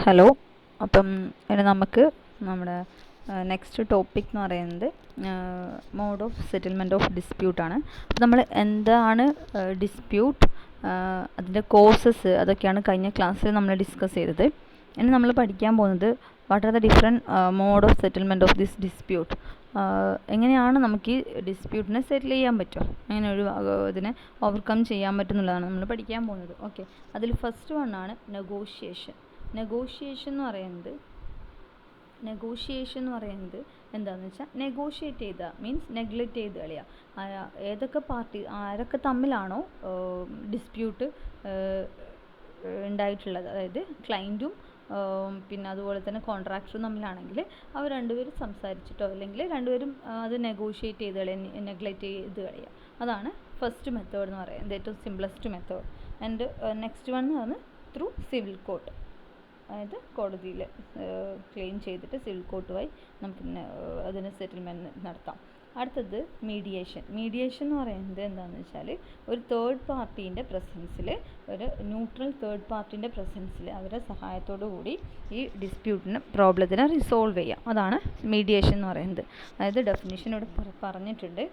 Hello. അപ്പം ഇനി നമുക്ക് നമ്മുടെ നെക്സ്റ്റ് ടോപ്പിക് എന്ന് പറയുന്നത് മോഡ് ഓഫ് സെറ്റിൽമെൻറ്റ് ഓഫ് ഡിസ്പ്യൂട്ടാണ്. അപ്പോൾ നമ്മൾ എന്താണ് ഡിസ്പ്യൂട്ട്, അതിൻ്റെ കോസസ്, അതൊക്കെയാണ് കഴിഞ്ഞ ക്ലാസ്സിൽ നമ്മൾ ഡിസ്കസ് ചെയ്തത്. ഇനി നമ്മൾ പഠിക്കാൻ പോകുന്നത് what are the different mode of settlement of this dispute. എങ്ങനെയാണ് നമുക്ക് ഈ ഡിസ്പ്യൂട്ടിനെ സെറ്റിൽ ചെയ്യാൻ പറ്റുക, അങ്ങനെ ഒരു ഇതിനെ ഓവർകം ചെയ്യാൻ പറ്റുന്നുള്ളതാണ് നമ്മൾ പഠിക്കാൻ പോകുന്നത്. ഓക്കെ, അതിൽ ഫസ്റ്റ് വണ്ണാണ് നെഗോഷിയേഷൻ. നെഗോഷിയേഷൻ എന്ന് പറയുന്നത് എന്താണെന്ന് വെച്ചാൽ നെഗോഷിയേറ്റ് ചെയ്ത മീൻസ് നെഗ്ലക്റ്റ് ചെയ്ത് കളയുക. ഏതൊക്കെ പാർട്ടി ആരൊക്കെ തമ്മിലാണോ ഡിസ്പ്യൂട്ട് ഉണ്ടായിട്ടുള്ളത്, അതായത് ക്ലയൻറ്റും പിന്നെ അതുപോലെ തന്നെ കോൺട്രാക്ടറും തമ്മിലാണെങ്കിൽ അവർ രണ്ടുപേരും സംസാരിച്ചിട്ടോ അല്ലെങ്കിൽ രണ്ടുപേരും അത് നെഗോഷിയേറ്റ് ചെയ്ത് കളയുക, നെഗ്ലക്റ്റ് ചെയ്ത് കളയുക. അതാണ് ഫസ്റ്റ് മെത്തേഡ് എന്ന് പറയുന്നത്, ഏറ്റവും simplest method. And next one എന്ന് പറഞ്ഞാൽ ത്രൂ സിവിൽ കോർട്ട്, അതായത് കോടതിയിൽ ക്ലെയിം ചെയ്തിട്ട് സിവിൽ കോർട്ട് വഴി നമുക്ക് അതിന് സെറ്റിൽമെൻറ്റ് നടത്താം. അടുത്തത് മീഡിയേഷൻ. മീഡിയേഷൻ എന്ന് പറയുന്നത് എന്താണെന്ന് വെച്ചാൽ ഒരു തേർഡ് പാർട്ടീൻ്റെ പ്രസൻസിൽ, ഒരു ന്യൂട്രൽ തേർഡ് പാർട്ടീൻ്റെ പ്രസൻസിൽ അവരുടെ സഹായത്തോടു കൂടി ഈ പ്രോബ്ലത്തിനെ റിസോൾവ് ചെയ്യാം. അതാണ് മീഡിയേഷൻ എന്ന് പറയുന്നത്. അതായത് ഡെഫിനിഷൻ ഇവിടെ പറഞ്ഞിട്ടുണ്ട്.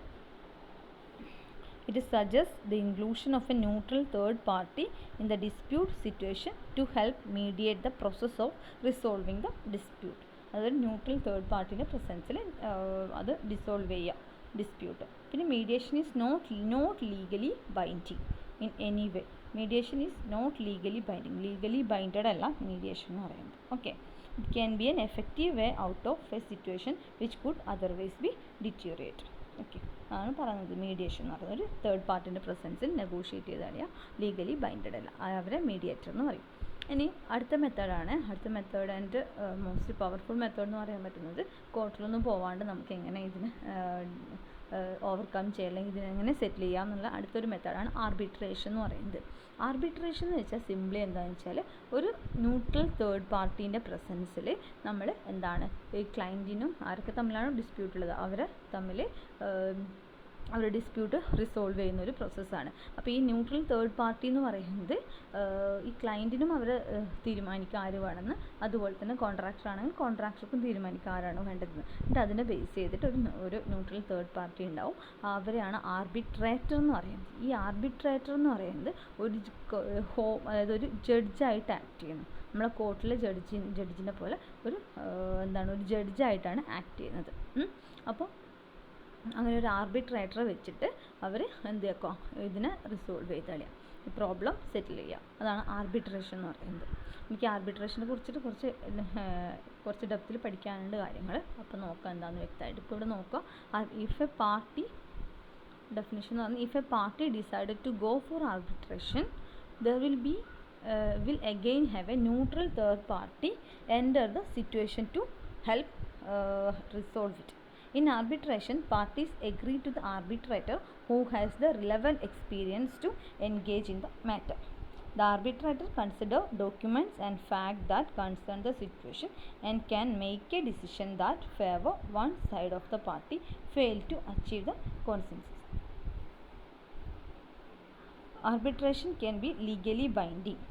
It suggests the inclusion of a neutral third party in the dispute situation to help mediate the process of resolving the dispute. അതൊരു ന്യൂട്രൽ തേർഡ് പാർട്ടിൻ്റെ പ്രസൻസിൽ അത് ഡിസോൾവ് ചെയ്യാം ഡിസ്പ്യൂട്ട്. പിന്നെ mediation is not legally binding in any way. Mediation is not legally binding, legally binded അല്ല mediation എന്ന് പറയുന്നത്. Okay, it can be an effective way out of a situation which could otherwise be deteriorate. Okay, ആണ് പറയുന്നത് mediation എന്ന് പറയുന്നത് ഒരു third പാർട്ടിൻ്റെ പ്രസൻസിൽ negotiate ചെയ്ത് കളയുക, ലീഗലി ബൈൻഡഡ് അല്ല, അവരെ മീഡിയേറ്റർ എന്ന് പറയും. ഇനി അടുത്ത മെത്തേഡാണ്, അടുത്ത method and most powerful method എന്ന് പറയാൻ പറ്റുന്നത്, കോർട്ടിലൊന്നും പോവാണ്ട് നമുക്ക് എങ്ങനെ ഇതിന് ഓവർകം ചെയ്യുക അല്ലെങ്കിൽ ഇതിനെങ്ങനെ സെറ്റിൽ ചെയ്യുക എന്നുള്ള അടുത്തൊരു മെത്തേഡാണ് ആർബിട്രേഷൻ എന്ന് പറയുന്നത്. ആർബിട്രേഷൻ എന്ന് വെച്ചാൽ സിംപ്ലി എന്താണെന്ന് വെച്ചാൽ ഒരു ന്യൂട്രൽ തേർഡ് പാർട്ടീൻ്റെ പ്രസൻസിൽ നമ്മൾ എന്താണ് ഈ ക്ലയൻറ്റിനും ആരൊക്കെ തമ്മിലാണോ ഡിസ്പ്യൂട്ട് ഉള്ളത് അവരെ തമ്മിൽ അവരുടെ ഡിസ്പ്യൂട്ട് റിസോൾവ് ചെയ്യുന്ന ഒരു പ്രോസസ്സാണ്. അപ്പോൾ ഈ ന്യൂട്രൽ തേർഡ് പാർട്ടി എന്ന് പറയുന്നത് ഈ ക്ലയൻറ്റിനും അവർ തീരുമാനിക്കുക ആര് വേണമെന്ന്, അതുപോലെ തന്നെ കോൺട്രാക്ടർ ആണെങ്കിൽ കോൺട്രാക്ടർക്കും തീരുമാനിക്കുക ആരാണോ വേണ്ടതെന്ന്. എന്നിട്ട് അതിനെ ബേസ് ചെയ്തിട്ട് ഒരു ന്യൂട്രൽ തേർഡ് പാർട്ടി ഉണ്ടാവും, അവരെയാണ് ആർബിട്രേറ്റർ എന്ന് പറയുന്നത്. ഈ ആർബിട്രേറ്റർ എന്ന് പറയുന്നത് അതായത് ഒരു ജഡ്ജായിട്ട് ആക്ട് ചെയ്യുന്നു. നമ്മളെ കോർട്ടിലെ ജഡ്ജിനെ പോലെ ഒരു ഒരു ജഡ്ജായിട്ടാണ് ആക്ട് ചെയ്യുന്നത്. അപ്പോൾ അങ്ങനെ ഒരു ആർബിട്രേറ്ററെ വെച്ചിട്ട് അവർ എന്ത് ചെയ്യുക, ഇതിനെ റിസോൾവ് ചെയ്ത് കളയുക, ഈ പ്രോബ്ലം സെറ്റിൽ ചെയ്യുക. അതാണ് ആർബിട്രേഷൻ എന്ന് പറയുന്നത്. എനിക്ക് ആർബിട്രേഷനെ കുറിച്ചിട്ട് കുറച്ച് ഡെപ്തിൽ പഠിക്കാനുണ്ട് കാര്യങ്ങൾ. അപ്പോൾ നോക്കാം എന്താണെന്ന് വ്യക്തമായിട്ട്. ഇപ്പോൾ ഇവിടെ നോക്കുക, ഇഫ് എ പാർട്ടി ഡെഫിനിഷൻ എന്ന് പറഞ്ഞാൽ if a party decided to go for arbitration there will again have a neutral third party enter the situation to help resolve it. In arbitration, parties agree to the arbitrator who has the relevant experience to engage in the matter. The arbitrator considers documents and facts that concern the situation and can make a decision that favor one side of the party fail to achieve the consensus. Arbitration can be legally binding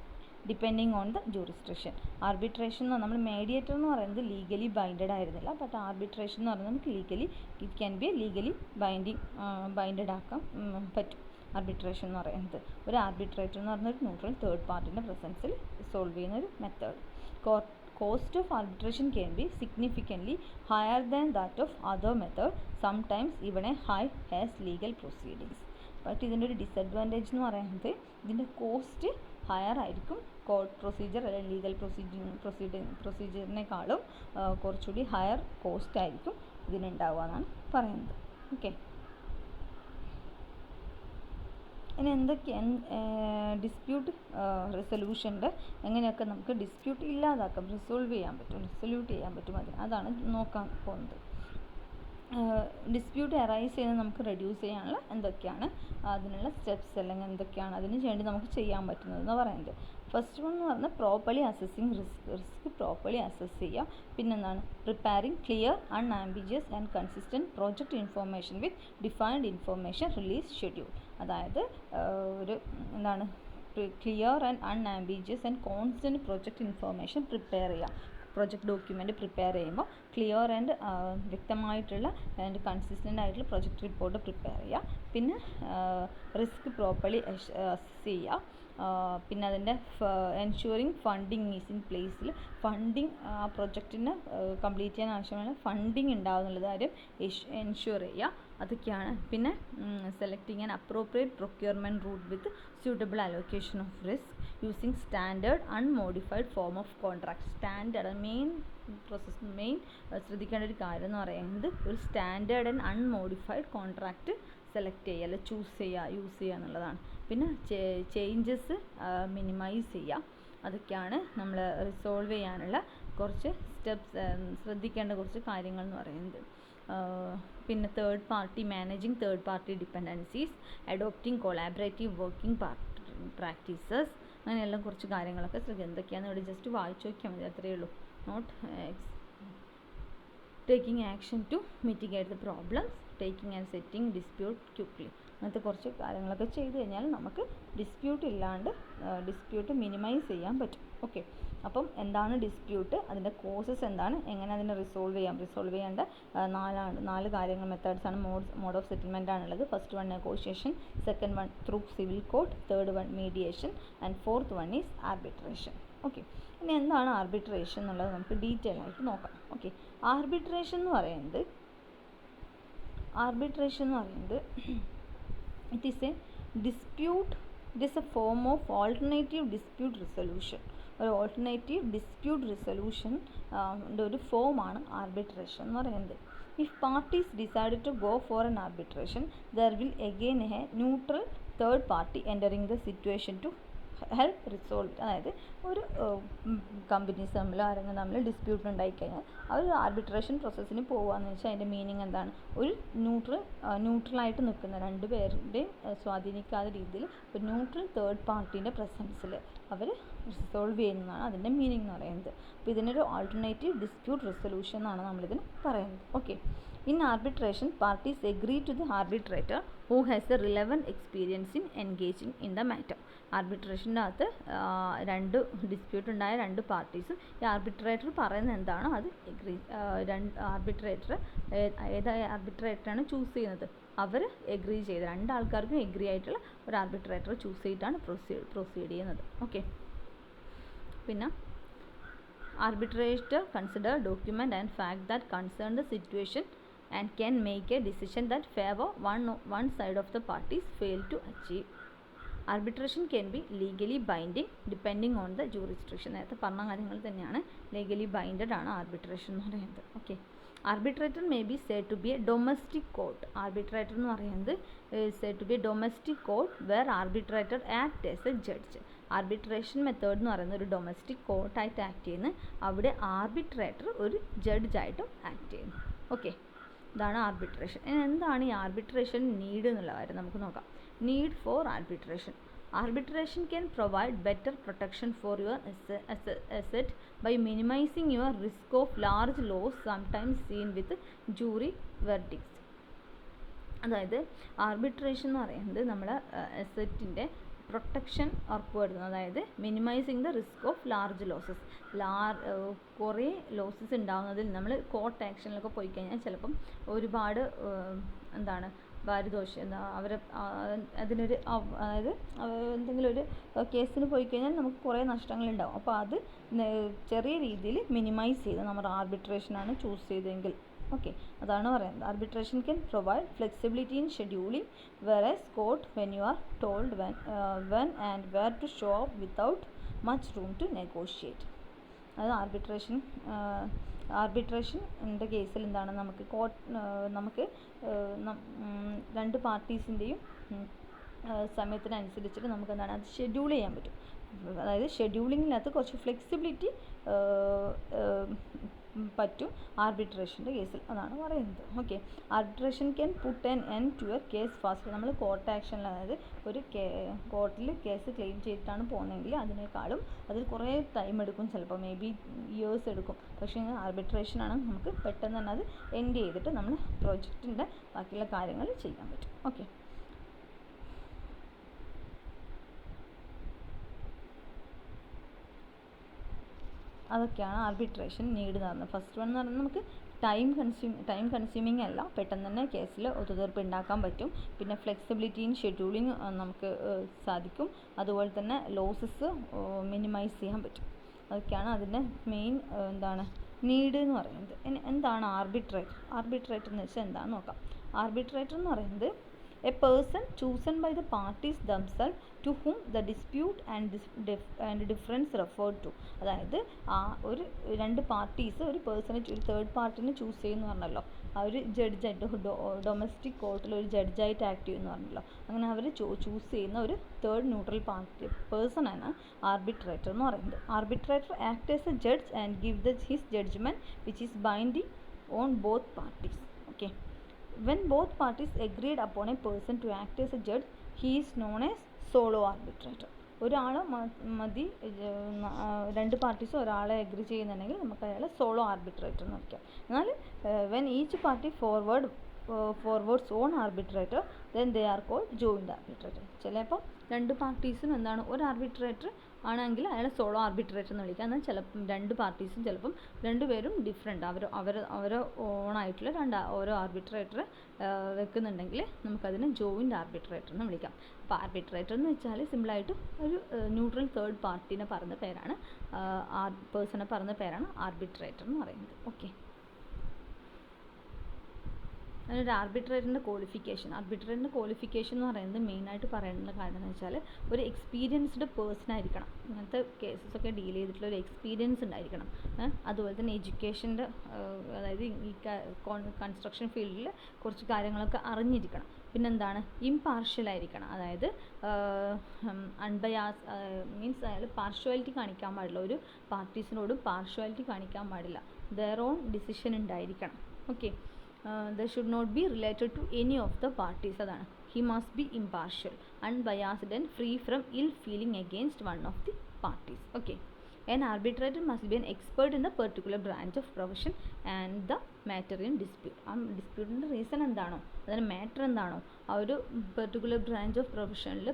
depending on the jurisdiction. Arbitration എന്ന് നമ്മൾ mediator എന്ന് പറയുന്നത് legally binded ആയിരുന്നില്ല, but arbitration എന്ന് പറയുന്നത് നമുക്ക് it can B legally binded ആക്കാൻ പറ്റും. ആർബിട്രേഷൻ എന്ന് പറയുന്നത് ഒരു ആർബിട്രേറ്റർ എന്ന് പറയുന്ന ഒരു ന്യൂട്രൽ തേർഡ് പാർട്ടിൻ്റെ പ്രസൻസിൽ സോൾവ് ചെയ്യുന്ന ഒരു method. Cost of arbitration can be significantly higher than that of other method, sometimes even A high has legal proceedings. But ഇതിൻ്റെ ഒരു ഡിസഡ്വാൻറ്റേജ് എന്ന് പറയുന്നത് ഇതിൻ്റെ കോസ്റ്റ് ഹയർ ആയിരിക്കും. കോർട്ട് പ്രൊസീജിയർ അല്ലെങ്കിൽ ലീഗൽ പ്രൊസീജിയറിനേക്കാളും കുറച്ചുകൂടി ഹയർ കോസ്റ്റ് ആയിരിക്കും ഇതിനുണ്ടാവുക എന്നാണ് പറയുന്നത്. ഓക്കെ, ഇനി ഡിസ്പ്യൂട്ട് റെസൊല്യൂഷൻ്റെ എങ്ങനെയൊക്കെ നമുക്ക് ഡിസ്പ്യൂട്ട് ഇല്ലാതാക്കാം, റിസോൾവ് ചെയ്യാൻ പറ്റും, അതാണ് നോക്കാൻ പോകുന്നത്. ഡിസ്പ്യൂട്ട് അറൈസ് ചെയ്യുന്നത് നമുക്ക് റെഡ്യൂസ് ചെയ്യാനുള്ള എന്തൊക്കെയാണ് അതിനുള്ള സ്റ്റെപ്സ് അല്ലെങ്കിൽ എന്തൊക്കെയാണ് അതിന് വേണ്ടി നമുക്ക് ചെയ്യാൻ പറ്റുന്നതെന്ന് പറയുന്നത്. ഫസ്റ്റ് വൺ എന്ന് പറഞ്ഞാൽ properly assessing risk properly assess ചെയ്യുക. പിന്നെന്താണ് preparing clear unambiguous and consistent project information with defined information release schedule. അതായത് ഒരു clear and unambiguous and constant project information prepare ചെയ്യുക. പ്രൊജക്റ്റ് ഡോക്യുമെൻ്റ് പ്രിപ്പയർ ചെയ്യുമ്പോൾ ക്ലിയർ ആൻഡ് വ്യക്തമായിട്ടുള്ള and consistent ആയിട്ടുള്ള project report prepare ചെയ്യുക. പിന്നെ റിസ്ക് പ്രോപ്പർലി അസസ് ചെയ്യുക. പിന്നെ അതിൻ്റെ എൻഷുറിങ് ഫണ്ടിങ് ഈസ് ഇൻ പ്ലേസിൽ ഫണ്ടിങ് ആ പ്രൊജക്റ്റിന് കംപ്ലീറ്റ് ചെയ്യാൻ ആവശ്യമായ ഫണ്ടിങ് ഉണ്ടാകുന്നുള്ള കാര്യം എൻഷുർ ചെയ്യുക. അതൊക്കെയാണ്. പിന്നെ selecting an appropriate procurement route with suitable allocation of risk using standard unmodified form of contract. Standard main process main ശ്രദ്ധിക്കേണ്ട ഒരു കാര്യം എന്ന് പറയുന്നത് ഒരു standard and unmodified contract select ചെയ്യുക അല്ലെ യൂസ് ചെയ്യുക എന്നുള്ളതാണ്. പിന്നെ ചേഞ്ചസ് മിനിമൈസ് ചെയ്യുക. അതൊക്കെയാണ് നമ്മൾ റിസോൾവ് ചെയ്യാനുള്ള കുറച്ച് സ്റ്റെപ്സ്, ശ്രദ്ധിക്കേണ്ട കുറച്ച് കാര്യങ്ങൾ എന്ന് പറയുന്നത്. പിന്നെ managing third party dependencies, adopting collaborative working practices, അങ്ങനെയെല്ലാം കുറച്ച് കാര്യങ്ങളൊക്കെ എന്തൊക്കെയാണെന്ന് ഇവിടെ ജസ്റ്റ് വായിച്ചു നോക്കിയാൽ മതി, അത്രയേ ഉള്ളൂ. Not taking action to mitigate the problems, taking and setting dispute quickly, അങ്ങനത്തെ കുറച്ച് കാര്യങ്ങളൊക്കെ ചെയ്ത് കഴിഞ്ഞാൽ നമുക്ക് ഡിസ്പ്യൂട്ട് മിനിമൈസ് ചെയ്യാൻ പറ്റും. ഓക്കെ, അപ്പം എന്താണ് ഡിസ്പ്യൂട്ട്, അതിൻ്റെ കോസസ് എന്താണ്, എങ്ങനെ അതിനെ റിസോൾവ് ചെയ്യേണ്ട 4 കാര്യങ്ങൾ മെത്തേഡ്സാണ്. മോഡ് ഓഫ് സെറ്റിൽമെൻ്റ് ആണുള്ളത്. First one negotiation, second one through civil code, third one mediation and fourth one is arbitration. Okay, ഇനി എന്താണ് ആർബിട്രേഷൻ എന്നുള്ളത് നമുക്ക് ഡീറ്റെയിൽ ആയിട്ട് നോക്കാം. ഓക്കെ, ആർബിട്രേഷൻ എന്ന് പറയുന്നത് it is a form of alternative dispute resolution. ഒരു ഓൾട്ടർനേറ്റീവ് ഡിസ്പ്യൂട്ട് റിസൊല്യൂഷൻ ഒരു ഫോമാണ് ആർബിട്രേഷൻ എന്ന് പറയുന്നത്. If parties decide to go for an arbitration, there will again a neutral third party entering the situation to help resolve. അതായത് ഒരു companies തമ്മിലോ ആരെങ്കിലും തമ്മിൽ dispute ഉണ്ടായിക്കഴിഞ്ഞാൽ അവർ ആർബിട്രേഷൻ പ്രോസസ്സിന് പോകുകയെന്ന് വെച്ചാൽ അതിൻ്റെ മീനിങ് എന്താണ്, ഒരു ന്യൂട്രലായിട്ട് നിൽക്കുന്ന രണ്ടുപേരുടെയും സ്വാധീനിക്കാത്ത രീതിയിൽ ഒരു ന്യൂട്രൽ തേർഡ് പാർട്ടീൻ്റെ പ്രസൻസിൽ അവർ റിസോൾവ് ചെയ്യുന്നതാണ് അതിൻ്റെ മീനിങ് എന്ന് പറയുന്നത്. അപ്പോൾ ഇതിനൊരു ആൾട്ടർനേറ്റീവ് ഡിസ്പ്യൂട്ട് റെസൊല്യൂഷൻ എന്നാണ് നമ്മളിതിന് പറയുന്നത്. Okay, in arbitration, parties agree to the arbitrator who has a relevant experience in engaging in the matter. ആർബിട്രേഷൻ്റെ അകത്ത് ഡിസ്പ്യൂട്ട് ഉണ്ടായ രണ്ട് പാർട്ടീസും ഈ ആർബിട്രേറ്റർ പറയുന്നത് എന്താണോ അത് ഏതായ ആർബിട്രേറ്ററാണ് ചൂസ് ചെയ്യുന്നത് അവർ എഗ്രി ചെയ്ത്, രണ്ടാൾക്കാർക്കും എഗ്രി ആയിട്ടുള്ള ഒരു ആർബിട്രേറ്റർ ചൂസ് ചെയ്തിട്ടാണ് പ്രൊസീഡ് ചെയ്യുന്നത്. ഓക്കെ, പിന്നെ arbitrator consider document and fact that concern the situation and can make a decision that favor one side of the parties fail to achieve. Arbitration can be legally binding depending on the jurisdiction. നേരത്തെ പറഞ്ഞ കാര്യങ്ങൾ തന്നെയാണ്, legally binded ആണ് arbitration എന്ന് പറയുന്നത്. Okay, arbitrator may be said to be a domestic court. arbitrator എന്ന് പറയുന്നത് said to be a domestic court where arbitrator act as a judge. Arbitration method എന്ന് പറയുന്നത് ഒരു ഡൊമസ്റ്റിക് കോർട്ടായിട്ട് ആക്ട് ചെയ്യുന്നു, അവിടെ ആർബിട്രേറ്റർ ഒരു ജഡ്ജായിട്ടും ആക്ട് ചെയ്യുന്നു. ഓക്കെ, ഇതാണ് ആർബിട്രേഷൻ. എന്താണ് ഈ ആർബിട്രേഷൻ നീഡ് എന്നുള്ള കാര്യം നമുക്ക് നോക്കാം. Need for arbitration. Arbitration can provide better protection for your asset by minimizing your risk of large loss sometimes seen with jury verdicts. അതായത് ആർബിട്രേഷൻ എന്ന് പറയുന്നത് നമ്മൾ അസറ്റിൻ്റെ പ്രൊട്ടക്ഷൻ ഉറപ്പുവരുത്തുന്നത്, അതായത് minimising the risk of large losses. കുറേ losses ഉണ്ടാകുന്നതിൽ നമ്മൾ court ആക്ഷനിലൊക്കെ പോയി കഴിഞ്ഞാൽ ചിലപ്പം ഒരുപാട് പാരിതോഷികം അതിനൊരു അതായത് എന്തെങ്കിലും ഒരു കേസിന് പോയി കഴിഞ്ഞാൽ നമുക്ക് കുറേ നഷ്ടങ്ങളുണ്ടാവും. അപ്പോൾ അത് ചെറിയ രീതിയിൽ മിനിമൈസ് ചെയ്ത് നമ്മൾ ആർബിട്രേഷനാണ് ചൂസ് ചെയ്തതെങ്കിൽ ഓക്കെ, അതാണ് പറയുന്നത്. Arbitration can provide flexibility in scheduling whereas court when you are told when and where to show up without much room to negotiate. അത് ആർബിട്രേഷൻ്റെ കേസിൽ എന്താണ്, നമുക്ക് രണ്ട് പാർട്ടീസിൻ്റെയും സമയത്തിനനുസരിച്ചിട്ട് നമുക്ക് എന്താണ് അത് ഷെഡ്യൂൾ ചെയ്യാൻ പറ്റും. അതായത് ഷെഡ്യൂളിങ്ങിനകത്ത് കുറച്ച് ഫ്ലെക്സിബിലിറ്റി പറ്റും ആർബിട്രേഷൻ്റെ കേസിൽ, അതാണ് പറയുന്നത്. Okay, arbitration can put an end to a case fast. നമ്മൾ കോർട്ട് ആക്ഷനിൽ, അതായത് ഒരു കോർട്ടിൽ കേസ് ക്ലെയിം ചെയ്തിട്ടാണ് പോകുന്നതെങ്കിൽ അതിനേക്കാളും അതിൽ കുറേ ടൈം എടുക്കും, ചിലപ്പോൾ മേ ബി ഇയേഴ്സ് എടുക്കും. പക്ഷേ ആർബിട്രേഷനാണ് നമുക്ക് പെട്ടെന്ന് തന്നെ അത് എൻഡ് ചെയ്തിട്ട് നമ്മൾ പ്രോജക്റ്റിൻ്റെ ബാക്കിയുള്ള കാര്യങ്ങൾ ചെയ്യാൻ പറ്റും. ഓക്കെ, അതൊക്കെയാണ് ആർബിട്രേഷൻ നീഡ് എന്ന് പറയുന്നത്. ഫസ്റ്റ് വൺ എന്ന് പറയുന്നത് നമുക്ക് ടൈം കൺസ്യൂമിങ് അല്ല, പെട്ടെന്ന് തന്നെ കേസിൽ ഒത്തുതീർപ്പ് ഉണ്ടാക്കാൻ പറ്റും. പിന്നെ ഫ്ലെക്സിബിലിറ്റി ഇൻ ഷെഡ്യൂളിങ് നമുക്ക് സാധിക്കും. അതുപോലെ തന്നെ ലോസസ് മിനിമൈസ് ചെയ്യാൻ പറ്റും. അതൊക്കെയാണ് അതിൻ്റെ മെയിൻ നീഡ് എന്ന് പറയുന്നത്. ഇനി എന്താണ് ആർബിട്രേറ്റർ എന്ന് വെച്ചാൽ എന്താണെന്ന് നോക്കാം. ആർബിട്രേറ്റർ എന്ന് പറയുന്നത് a person chosen by the parties themself to whom the dispute and difference referred to. അതായത് ഒരു രണ്ട് പാർട്ടീസ് ഒരു പേഴ്സണെ ഒരു തേർഡ് പാർട്ടിനെ ചൂസ് ചെയ്യുമെന്ന് പറഞ്ഞല്ലോ. അവർ ജഡ്ജായിട്ട് ഡൊമസ്റ്റിക് കോർട്ടിൽ ഒരു ജഡ്ജായിട്ട് ആക്ട് ചെയ്യുമെന്ന് പറഞ്ഞല്ലോ. അങ്ങനെ അവർ ചൂസ് ചെയ്യുന്ന ഒരു തേർഡ് ന്യൂട്രൽ പേഴ്സണാണ് ആർബിട്രേറ്റർ എന്ന് പറയുന്നത്. Arbitrator act as a judge and give his judgment which is binding on both parties. Okay. When both parties agreed upon a person to act as a judge, he is known as solo arbitrator. ഒരാൾ മതി, രണ്ട് parties ഒരാളെ agree ചെയ്യുന്നുണ്ടെങ്കിൽ നമുക്ക് അയാളെ solo arbitrator എന്ന് വയ്ക്കാം. എന്നാൽ when each party forwards on arbitrator then they are called joint arbitrator. ചിലപ്പോൾ രണ്ട് പാർട്ടീസും ഒരു ആർബിട്രേറ്റർ ആണെങ്കിൽ അയാളെ സോളോ ആർബിട്രേറ്റർ എന്ന് വിളിക്കാം. എന്നാൽ ചിലപ്പം രണ്ട് പാർട്ടീസും ചിലപ്പം രണ്ടുപേരും ഡിഫറെൻ്റ് അവരെ ഓണായിട്ടുള്ള ഓരോ ആർബിട്രേറ്റർ വെക്കുന്നുണ്ടെങ്കിൽ നമുക്കതിനെ ജോയിൻ്റ് ആർബിട്രേറ്റർ എന്ന് വിളിക്കാം. അപ്പോൾ ആർബിട്രേറ്റർ എന്ന് വെച്ചാൽ സിമ്പിളായിട്ട് ഒരു ന്യൂട്രൽ തേർഡ് പാർട്ടീനെ പറഞ്ഞ പേരാണ്, പേഴ്സണെ പറഞ്ഞ പേരാണ് ആർബിട്രേറ്റർ എന്ന് പറയുന്നത്. ഓക്കെ. അതിനൊരു ആർബിട്രേറ്ററിൻ്റെ ക്വാളിഫിക്കേഷൻ എന്ന് പറയുന്നത് മെയിനായിട്ട് പറയാനുള്ള കാരണം എന്ന് വെച്ചാൽ ഒരു എക്സ്പീരിയൻസ്ഡ് പേഴ്സൺ ആയിരിക്കണം. ഇങ്ങനത്തെ കേസസൊക്കെ ഡീൽ ചെയ്തിട്ടുള്ള ഒരു എക്സ്പീരിയൻസ് ഉണ്ടായിരിക്കണം. അതുപോലെ തന്നെ എഡ്യൂക്കേഷൻ്റെ, അതായത് ഈ കൺസ്ട്രക്ഷൻ ഫീൽഡിൽ കുറച്ച് കാര്യങ്ങളൊക്കെ അറിഞ്ഞിരിക്കണം. പിന്നെന്താണ്, ഇംപാർഷ്യൽ ആയിരിക്കണം. അതായത് അൺബയാസ് മീൻസ് അയാൾ പാർഷ്വാലിറ്റി കാണിക്കാൻ പാടില്ല, ഒരു പാർട്ടീസിനോടും പാർഷ്വാലിറ്റി കാണിക്കാൻ പാടില്ല. ദെയർ ഓൺ ഡിസിഷൻ ഉണ്ടായിരിക്കണം. Okay. They should not be related to any of the parties. അതാണ്. He must be impartial, unbiased and free from ill feeling against one of the parties. Okay. An arbitrator must be an expert in the particular branch of profession and the matter in dispute. ആ ഡിസ്പ്യൂട്ടിൻ്റെ reason എന്താണോ, അതിന് matter എന്താണോ, ആ ഒരു particular branch of പ്രൊഫഷനിൽ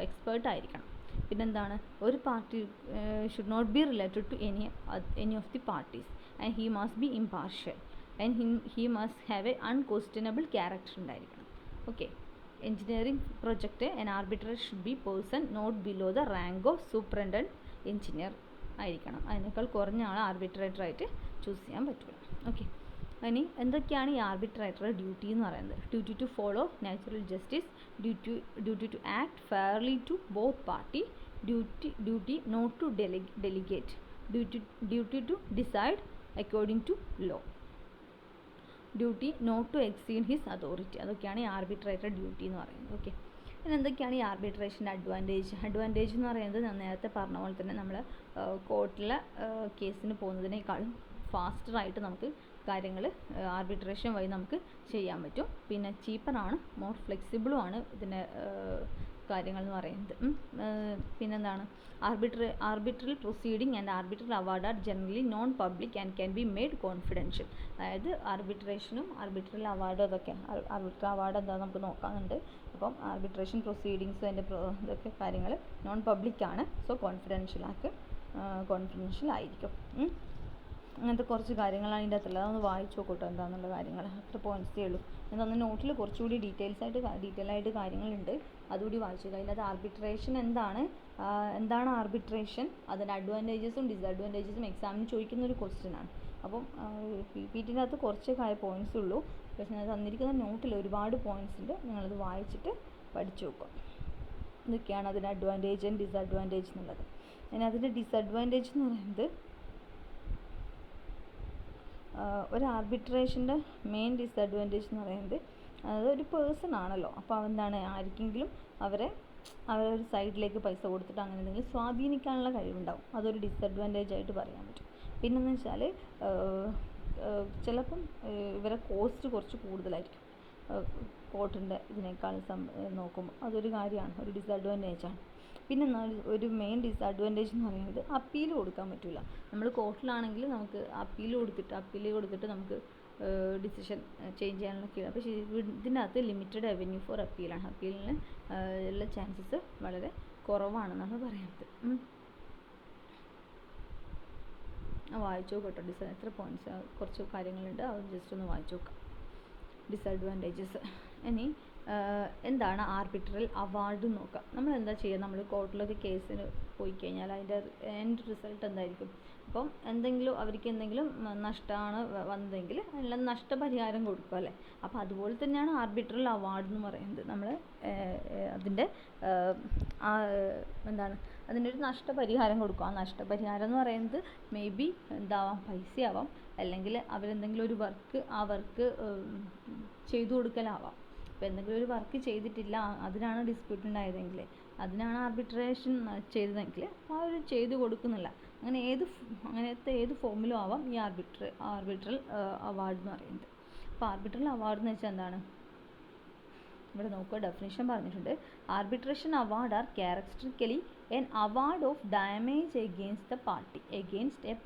expert ആയിരിക്കണം. പിന്നെന്താണ്, ഒരു party should not be related to any of the parties and he must be impartial and he must have a unquestionable character ഉണ്ടായിരിക്കണം. Okay. Engineering project an arbitrator should be person not below the rank of superintendent engineer ആയിരിക്കണം. അതിനേക്കാൾ കുറഞ്ഞ ആൾ ആർബിട്രേറ്ററായിട്ട് choose ചെയ്യാൻ പറ്റില്ല. Okay. ഇനി എന്തൊക്കെയാണ് ഈ ആർബിട്രേറ്ററുടെ duty എന്ന് പറയുന്നത്? Duty to follow natural justice, duty to act fairly to both party, duty not to delegate, duty to decide according to law, duty not to exceed his authority. അതൊക്കെയാണ് ഈ arbitrator duty എന്ന് പറയുന്നത്. Okay. പിന്നെ എന്തൊക്കെയാണ് ഈ ആർബിട്രേഷൻ്റെ advantage എന്ന് പറയുന്നത്, ഞാൻ നേരത്തെ പറഞ്ഞ പോലെ തന്നെ നമ്മൾ കോർട്ടിലെ കേസിന് പോകുന്നതിനേക്കാളും ഫാസ്റ്ററായിട്ട് നമുക്ക് കാര്യങ്ങൾ ആർബിട്രേഷൻ വഴി നമുക്ക് ചെയ്യാൻ പറ്റും. പിന്നെ ചീപ്പറാണ്, മോർ ഫ്ലെക്സിബിളുമാണ് ഇതിൻ്റെ കാര്യങ്ങൾ എന്ന് പറയുന്നത്. പിന്നെന്താണ്, arbitral proceeding and arbitral award are generally non public and can be made confidential. അതായത് ആർബിട്രേഷനും ആർബിട്രൽ അവാർഡും അതൊക്കെ, ആർബിട്രൽ അവാർഡ് എന്താണെന്ന് നമുക്ക് നോക്കാനുണ്ട്. അപ്പം ആർബിട്രേഷൻ പ്രൊസീഡിങ്സ് അതിൻ്റെ ഇതൊക്കെ കാര്യങ്ങൾ നോൺ പബ്ലിക്കാണ്, സോ കോൺഫിഡൻഷ്യൽ ആയിരിക്കും. അങ്ങനത്തെ കുറച്ച് കാര്യങ്ങളാണ് അതിൻ്റെ അകത്തുള്ളത്. അതൊന്ന് വായിച്ചു നോക്കട്ടോ എന്താണെന്നുള്ള കാര്യങ്ങൾ. അത്ര പോയിൻറ്റ്സേ ഉള്ളൂ. എന്നാൽ നോട്ടിൽ കുറച്ചുകൂടി ഡീറ്റെയിൽ ആയിട്ട് കാര്യങ്ങളുണ്ട്, അതുകൂടി വായിച്ചു. അതിനകത്ത് ആർബിട്രേഷൻ എന്താണ് ആർബിട്രേഷൻ, അതിൻ്റെ അഡ്വാൻറ്റേജസും ഡിസഡ്വാൻറ്റേജസും എക്സാമിന് ചോദിക്കുന്ന ഒരു ക്വസ്റ്റ്യനാണ്. അപ്പം PPTൻ്റെ അകത്ത് കുറച്ച് പോയിൻറ്റ്സ് ഉള്ളൂ, പക്ഷേ ഞാൻ തന്നിരിക്കുന്ന നോട്ടിൽ ഒരുപാട് പോയിൻറ്റ്സ് ഉണ്ട്. നിങ്ങളത് വായിച്ചിട്ട് പഠിച്ചു നോക്കുക. ഇതൊക്കെയാണ് അതിൻ്റെ അഡ്വാൻറ്റേജ് ആൻഡ് ഡിസഡ്വാൻറ്റേജ് എന്നുള്ളത്. പിന്നെ അതിൻ്റെ ഡിസഡ്വാൻറ്റേജ് എന്ന് പറയുന്നത്, ഒരു ആർബിട്രേഷൻ്റെ മെയിൻ ഡിസഡ്വാൻറ്റേജ് എന്ന് പറയുന്നത്, അതായത് ഒരു പേഴ്സൺ ആണല്ലോ, അപ്പോൾ എന്താണ്, ആർക്കെങ്കിലും അവരൊരു സൈഡിലേക്ക് പൈസ കൊടുത്തിട്ട് അങ്ങനെ എന്തെങ്കിലും സ്വാധീനിക്കാനുള്ള കഴിവുണ്ടാവും. അതൊരു ഡിസഡ്വാൻറ്റേജ് ആയിട്ട് പറയാൻ പറ്റും. പിന്നെന്ന് വെച്ചാൽ ചിലപ്പം ഇവരെ കോസ്റ്റ് കുറച്ച് കൂടുതലായിരിക്കും കോർട്ടിൻ്റെ ഇതിനേക്കാൾ നോക്കുമ്പോൾ. അതൊരു കാര്യമാണ്, ഒരു ഡിസഡ്വാൻറ്റേജാണ്. പിന്നെ ഒരു മെയിൻ ഡിസഡ്വാൻറ്റേജ് എന്ന് പറയുന്നത് അപ്പീൽ കൊടുക്കാൻ പറ്റില്ല. നമ്മൾ കോർട്ടിലാണെങ്കിൽ നമുക്ക് അപ്പീൽ കൊടുത്തിട്ട് നമുക്ക് ഡിസിഷൻ ചേഞ്ച് ചെയ്യാനുള്ള കഴിയും. പക്ഷേ ഇതിനകത്ത് ലിമിറ്റഡ് അവന്യൂ ഫോർ അപ്പീലാണ്. അപ്പീലിന് ഉള്ള ചാൻസസ് വളരെ കുറവാണെന്നാണ് പറയുന്നത്. വായിച്ചു നോക്കട്ടോ. എത്ര പോയിൻറ്റ്സ്, കുറച്ച് കാര്യങ്ങളുണ്ട്, അത് ജസ്റ്റ് ഒന്ന് വായിച്ചു നോക്കാം. ഡിസഡ്വാൻറ്റേജസ്. ഇനി എന്താണ് ആർബിട്രൽ അവാർഡ് നോക്കാം. നമ്മൾ എന്താ ചെയ്യുക, നമ്മൾ കോർട്ടിലൊക്കെ കേസിന് പോയി കഴിഞ്ഞാൽ അതിൻ്റെ എൻഡ് റിസൾട്ട് എന്തായിരിക്കും? അപ്പം അവർക്ക് എന്തെങ്കിലും നഷ്ടമാണ് വന്നതെങ്കിൽ അതിനുള്ള നഷ്ടപരിഹാരം കൊടുക്കും അല്ലേ. അപ്പോൾ അതുപോലെ തന്നെയാണ് ആർബിട്രൽ അവാർഡ് എന്ന് പറയുന്നത്. നമ്മൾ അതിൻ്റെ അതിൻ്റെ ഒരു നഷ്ടപരിഹാരം കൊടുക്കും. ആ നഷ്ടപരിഹാരം എന്ന് പറയുന്നത് മേ ബി എന്താവാം, പൈസയാവാം, അല്ലെങ്കിൽ അവരെന്തെങ്കിലും ഒരു വർക്ക് ചെയ്തു കൊടുക്കലാവാം. അപ്പോൾ എന്തെങ്കിലും ഒരു വർക്ക് ചെയ്തിട്ടില്ല, അതിനാണ് ഡിസ്പ്യൂട്ട് ഉണ്ടായതെങ്കിൽ, അതിനാണ് ആർബിട്രേഷൻ ചെയ്തതെങ്കിൽ ആ ഒരു ചെയ്തു കൊടുക്കുന്നില്ല. അങ്ങനത്തെ ഏത് ഫോമിലും ആവാം ഈ ആർബിട്രൽ അവാർഡ് എന്ന് പറയുന്നത്. അപ്പോൾ ആർബിട്രൽ അവാർഡ് എന്ന് വെച്ചാൽ എന്താണ്? ഇവിടെ നോക്കുക, ഡെഫിനിഷൻ പറഞ്ഞിട്ടുണ്ട്. Arbitration award are characteristically an award of damage against a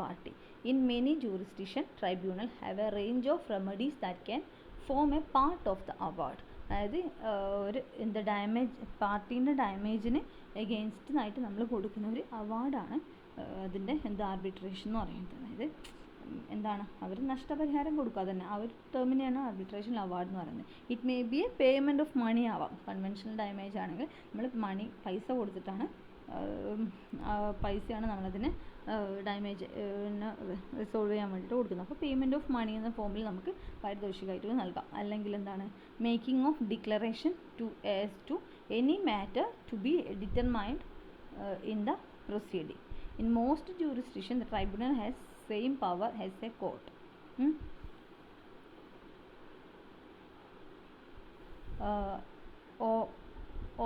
party. In many jurisdictions, tribunal have a range of remedies that can form a part of the award. അതായത് ഒരു പാർട്ടീൻ്റെ ഡാമേജിന് എഗെയിൻസ്റ്റായിട്ട് നമ്മൾ കൊടുക്കുന്ന ഒരു അവാർഡാണ് അതിൻ്റെ ആർബിട്രേഷൻ എന്ന് പറയുന്നത്. അതായത് അവർ നഷ്ടപരിഹാരം കൊടുക്കുക, അതന്നെ ആ ഒരു ടേമിനെയാണ് ആർബിട്രേഷൻ അവാർഡ് എന്ന് പറയുന്നത്. It may be a payment of money ആവാം. കൺവെൻഷണൽ ഡാമേജ് ആണെങ്കിൽ നമ്മൾ പൈസ കൊടുത്തിട്ടാണ്, പൈസയാണ് നമ്മളതിന് ഡാമേജ് റിസോൾവ് ചെയ്യാൻ വേണ്ടിയിട്ട് കൊടുക്കുന്നത്. അപ്പോൾ പേയ്മെൻറ്റ് ഓഫ് മണി എന്ന ഫോമിൽ നമുക്ക് പാരിതോഷികമായിട്ട് നൽകാം. അല്ലെങ്കിൽ making of declaration to any matter to be determined in the proceeding. In most jurisdiction the tribunal has same power as a court.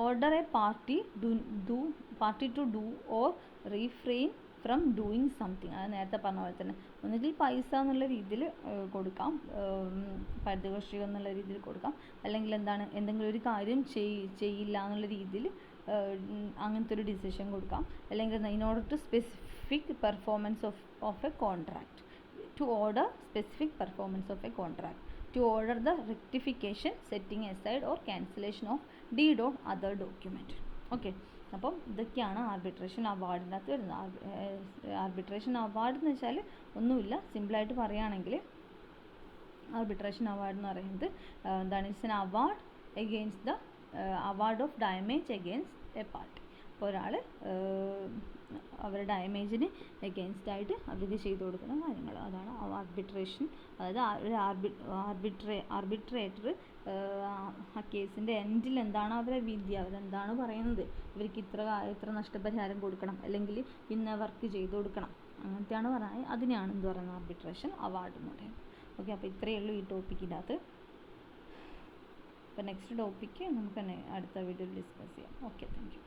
Order a party to do or refrain from doing something. അത് നേരത്തെ പറഞ്ഞ പോലെ തന്നെ ഒന്നുകിൽ പൈസ എന്നുള്ള രീതിയിൽ കൊടുക്കാം, പാരിതോഷികം എന്നുള്ള രീതിയിൽ കൊടുക്കാം, അല്ലെങ്കിൽ എന്തെങ്കിലും ഒരു കാര്യം ചെയ്യില്ല എന്നുള്ള രീതിയിൽ അങ്ങനത്തെ ഒരു ഡിസിഷൻ കൊടുക്കാം. അല്ലെങ്കിൽ in order to specific performance of a contract, to order specific performance of a contract, to order the rectification, setting aside or cancellation of deed or other document. Okay, അപ്പം ഇതൊക്കെയാണ് ആർബിട്രേഷൻ അവാർഡിനകത്ത് വരുന്നത്. Arbitration award എന്ന് വെച്ചാൽ ഒന്നുമില്ല, സിമ്പിളായിട്ട് പറയുകയാണെങ്കിൽ arbitration award എന്ന് പറയുന്നത് it's an award against the award of damage against A party. അപ്പോൾ ഒരാൾ അവരുടെ ഡാമേജിന് എഗെയിൻസ്റ്റ് ആയിട്ട് അവർക്ക് ചെയ്തു കൊടുക്കുന്ന കാര്യങ്ങൾ, അതാണ് ആർബിട്രേഷൻ. അതായത് ഒരു ആർബിട്രേറ്റർ ആ കേസിൻ്റെ എൻഡിൽ എന്താണ് അവരുടെ വിധി, അവരെന്താണ് പറയുന്നത്, ഇവർക്ക് ഇത്ര നഷ്ടപരിഹാരം കൊടുക്കണം, അല്ലെങ്കിൽ ഇന്ന വർക്ക് ചെയ്തു കൊടുക്കണം, അങ്ങനത്തെയാണ് പറയുന്നത്. അതിനെയാണ് എന്ത് പറയുന്നത്, ആർബിട്രേഷൻ അവാർഡ് എന്ന് പറയുന്നത്. ഓക്കെ, അപ്പോൾ ഇത്രയേ ഉള്ളൂ ഈ ടോപ്പിക്കിൻ്റെ അകത്ത്. അപ്പോൾ നെക്സ്റ്റ് ടോപ്പിക്ക് നമുക്ക് അടുത്ത വീഡിയോയിൽ ഡിസ്കസ് ചെയ്യാം. Okay, thank you.